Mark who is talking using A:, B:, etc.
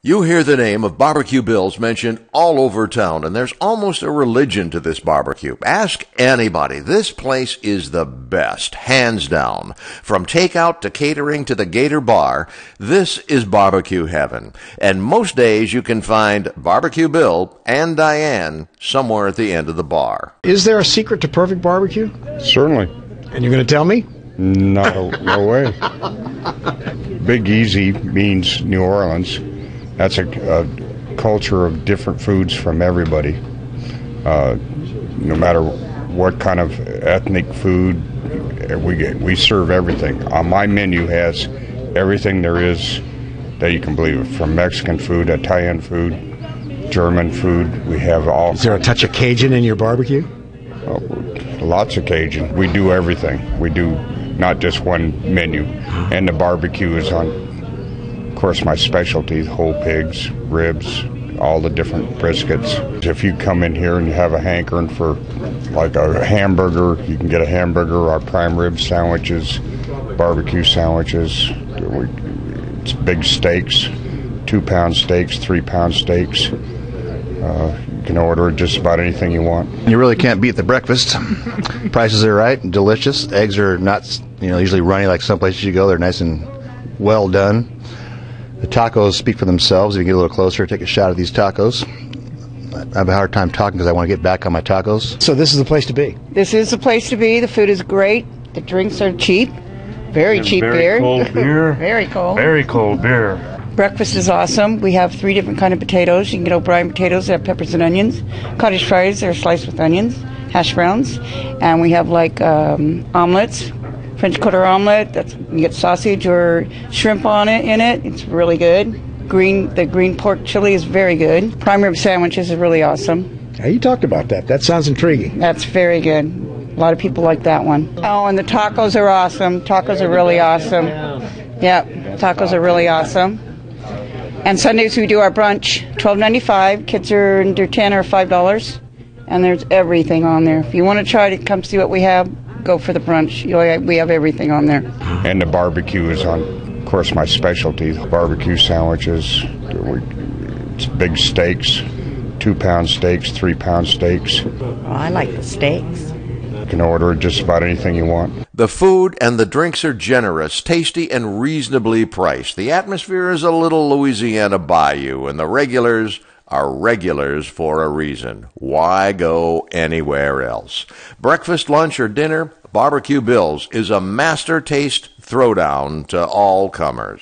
A: You hear the name of Barbecue Bill's mentioned all over town, and there's almost a religion to this barbecue. Ask anybody. This place is the best, hands down. From takeout to catering to the Gator Bar, this is barbecue heaven. And most days you can find Barbecue Bill and Diane somewhere at the end of the bar.
B: Is there a secret to perfect barbecue?
C: Certainly.
B: And you're going to tell me?
C: No way. Big Easy means New Orleans. That's a culture of different foods from everybody. No matter what kind of ethnic food we serve everything. My menu has everything there is that you can believe, from Mexican food, Italian food, German food. We have all.
B: Is there a touch of Cajun in your barbecue?
C: Lots of Cajun. We do everything. We do not just one menu. And the barbecue is on, of course, my specialty, whole pigs, ribs, all the different briskets. If you come in here and you have a hankering for like a hamburger, you can get a hamburger, our prime rib sandwiches, barbecue sandwiches. It's big steaks, 2-pound steaks, 3-pound steaks. You can order just about anything you want.
D: You really can't beat the breakfast. Prices are right and delicious. Eggs are not, usually runny like some places you go. They're nice and well done. The tacos speak for themselves. If you get a little closer, take a shot at these tacos. I have a hard time talking because I want to get back on my tacos.
B: So this is the place to be.
E: This is the place to be. The food is great. The drinks are cheap. Very cheap beer.
F: Cold beer.
E: Very cold.
F: Very cold beer.
E: Breakfast is awesome. We have 3 different kind of potatoes. You can get O'Brien potatoes that have peppers and onions. Cottage fries, they're sliced with onions. Hash browns. And we have omelets. French quarter omelet. You get sausage or shrimp on it in it. It's really good. The green pork chili is very good. Prime rib sandwiches is really awesome.
B: Now, you talked about that. That sounds intriguing.
E: That's very good. A lot of people like that one. Oh, and the tacos are awesome. Tacos are really awesome. Yeah, tacos are really awesome. And Sundays we do our brunch, $12.95. Kids are under 10 or $5. And there's everything on there. If you want to try to come see what we have, go for the brunch. We have everything on there.
C: And the barbecue is on, of course, my specialty. Barbecue sandwiches. It's big steaks, 2-pound steaks, 3-pound steaks.
G: Well, I like the steaks.
C: You can order just about anything you want.
A: The food and the drinks are generous, tasty, and reasonably priced. The atmosphere is a little Louisiana Bayou, and the regulars are regulars for a reason. Why go anywhere else? Breakfast, lunch, or dinner, Barbecue Bill's is a master taste throwdown to all comers.